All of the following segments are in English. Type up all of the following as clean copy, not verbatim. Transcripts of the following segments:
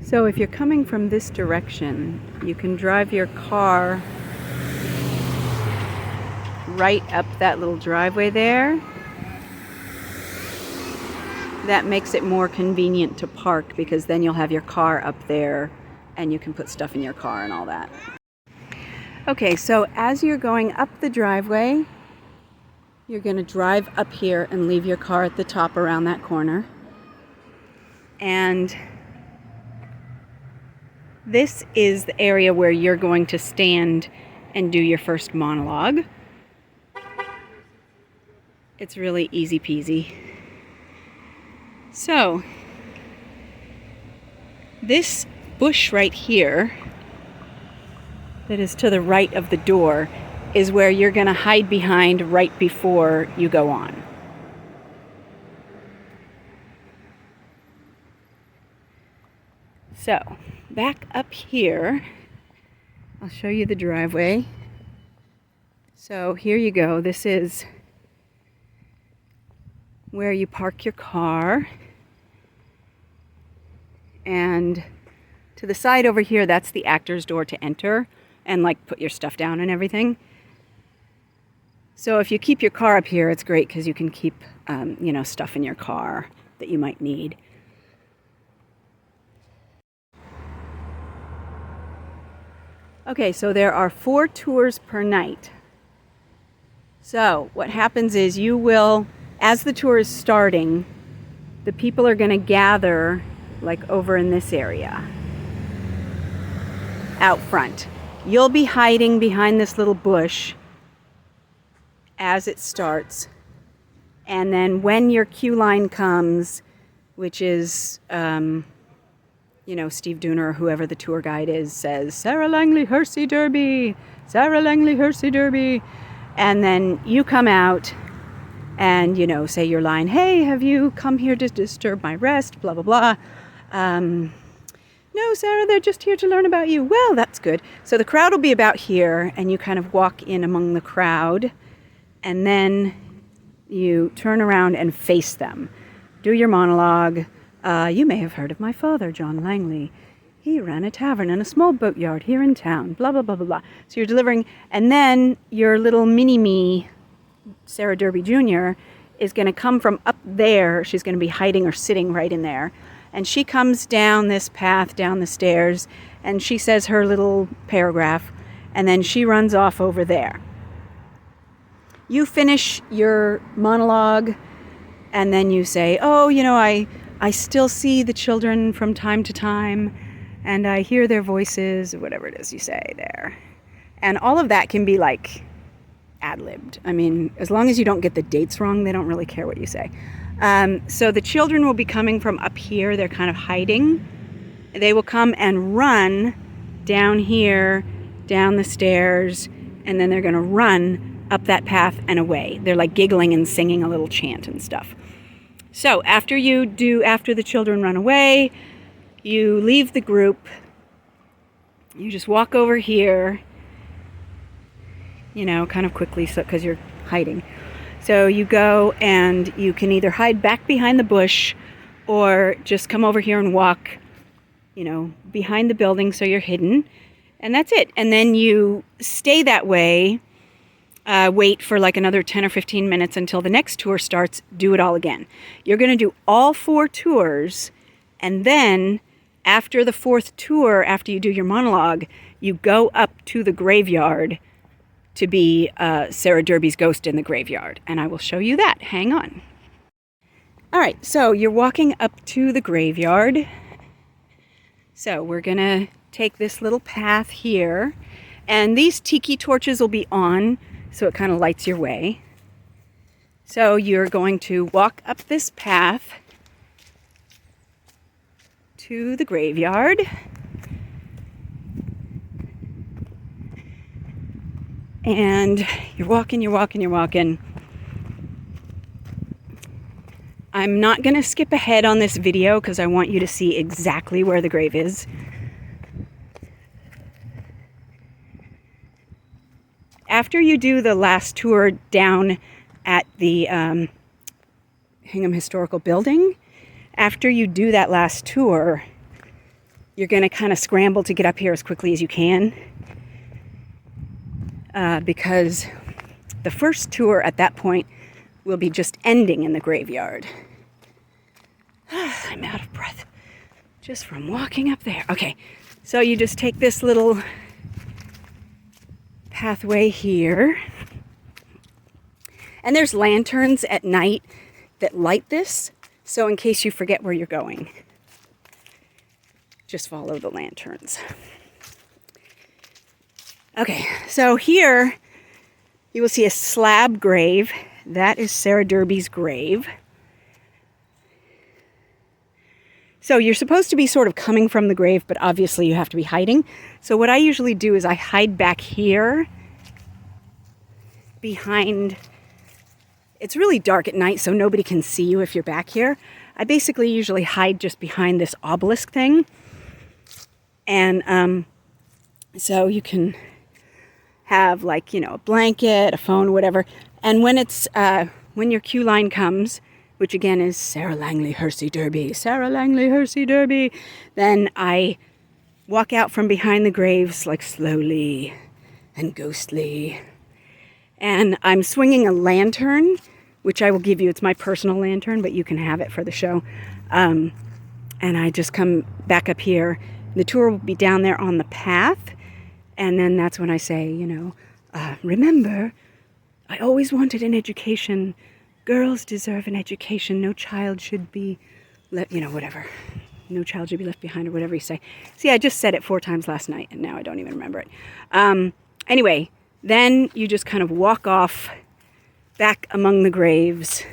So if you're coming from this direction, you can drive your car right up that little driveway there. That makes it more convenient to park because then you'll have your car up there and you can put stuff in your car and all that. Okay, so as you're going up the driveway, you're going to drive up here and leave your car at the top around that corner. And this is the area where you're going to stand and do your first monologue. It's really easy peasy. So, this bush right here that is to the right of the door is where you're going to hide behind right before you go on. So, back up here, I'll show you the driveway. So here you go. This is where you park your car. And to the side over here, that's the actor's door to enter and like put your stuff down and everything. So if you keep your car up here, it's great because you can keep, stuff in your car that you might need. Okay, so there are 4 tours per night. So what happens is you will, as the tour is starting, the people are going to gather like over in this area out front. You'll be hiding behind this little bush as it starts. And then when your cue line comes, which is, Steve Dooner or whoever the tour guide is says, Sarah Langley Hersey Derby, Sarah Langley Hersey Derby. And then you come out and, say your line, hey, have you come here to disturb my rest, blah, blah, blah. No, Sarah, they're just here to learn about you. Well, that's good. So the crowd will be about here, and you kind of walk in among the crowd, and then you turn around and face them. Do your monologue. You may have heard of my father, John Langley. He ran a tavern and a small boatyard here in town, blah, blah, blah, blah, blah. So you're delivering, and then your little mini-me, Sarah Derby Jr., is going to come from up there. She's going to be hiding or sitting right in there. And she comes down this path, down the stairs, and she says her little paragraph, and then she runs off over there. You finish your monologue, and then you say, I still see the children from time to time, and I hear their voices, or whatever it is you say there. And all of that can be like ad-libbed. I mean, as long as you don't get the dates wrong, they don't really care what you say. So the children will be coming from up here. They're kind of hiding. They will come and run down here, down the stairs, and then they're going to run up that path and away. They're like giggling and singing a little chant and stuff. So after the children run away, you leave the group. You just walk over here, kind of quickly because you're hiding. So you go and you can either hide back behind the bush or just come over here and walk, behind the building so you're hidden. And that's it. And then you stay that way, wait for like another 10 or 15 minutes until the next tour starts, do it all again. You're going to do all 4 tours, and then after the 4th tour, after you do your monologue, you go up to the graveyard to be Sarah Derby's ghost in the graveyard. And I will show you that. Hang on. All right, so you're walking up to the graveyard. So we're going to take this little path here. And these tiki torches will be on, so it kind of lights your way. So you're going to walk up this path to the graveyard. And you're walking. I'm not going to skip ahead on this video because I want you to see exactly where the grave is. After you do the last tour down at the Hingham Historical Building, after you do that last tour, you're going to kind of scramble to get up here as quickly as you can, because the first tour at that point will be just ending in the graveyard. I'm out of breath just from walking up there. Okay, so you just take this little pathway here. And there's lanterns at night that light this, so in case you forget where you're going, just follow the lanterns. Okay, so here you will see a slab grave. That is Sarah Derby's grave. So you're supposed to be sort of coming from the grave, but obviously you have to be hiding. So what I usually do is I hide back here behind. It's really dark at night, so nobody can see you if you're back here. I basically usually hide just behind this obelisk thing. And so you can have, like, you know, a blanket, a phone, whatever. And when it's when your queue line comes, which again is Sarah Langley Hersey Derby, Sarah Langley Hersey Derby, then I walk out from behind the graves, like, slowly and ghostly. And I'm swinging a lantern, which I will give you. It's my personal lantern, but you can have it for the show. And I just come back up here. The tour will be down there on the path. And then that's when I say, you know, remember, I always wanted an education. Girls deserve an education. No child should be left, you know, whatever. No child should be left behind, or whatever you say. See, I just said it 4 times last night, and now I don't even remember it. Anyway, then you just kind of walk off back among the graves.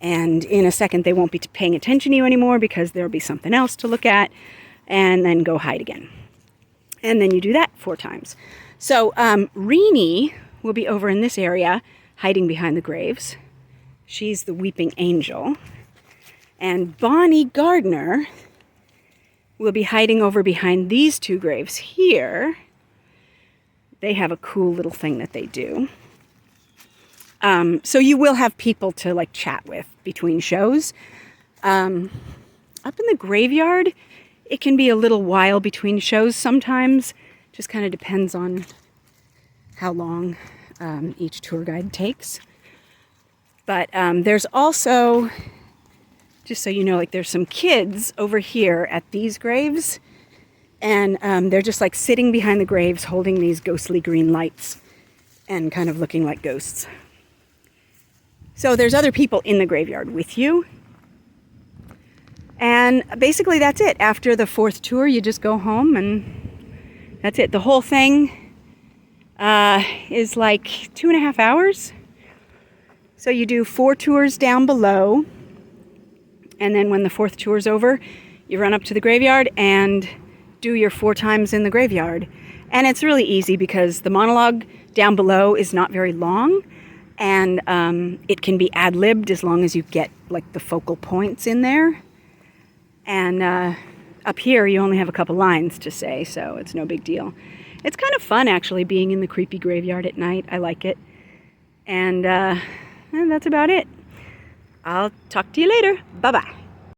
And in a second, they won't be paying attention to you anymore because there'll be something else to look at. And then go hide again. And then you do that 4 times. So Renee will be over in this area, hiding behind the graves. She's the weeping angel. And Bonnie Gardner will be hiding over behind these 2 graves here. They have a cool little thing that they do. So you will have people to, like, chat with between shows. Up in the graveyard, it can be a little while between shows sometimes. Just kind of depends on how long each tour guide takes. But there's also, just so you know, like, there's some kids over here at these graves. And they're just, like, sitting behind the graves holding these ghostly green lights and kind of looking like ghosts. So there's other people in the graveyard with you. And basically that's it. After the 4th tour, you just go home and that's it. The whole thing is like 2.5 hours. So you do 4 tours down below. And then when the 4th tour's over, you run up to the graveyard and do your 4 times in the graveyard. And it's really easy because the monologue down below is not very long. And it can be ad-libbed as long as you get, like, the focal points in there. And up here, you only have a couple lines to say, so it's no big deal. It's kind of fun, actually, being in the creepy graveyard at night. I like it. And that's about it. I'll talk to you later. Bye-bye.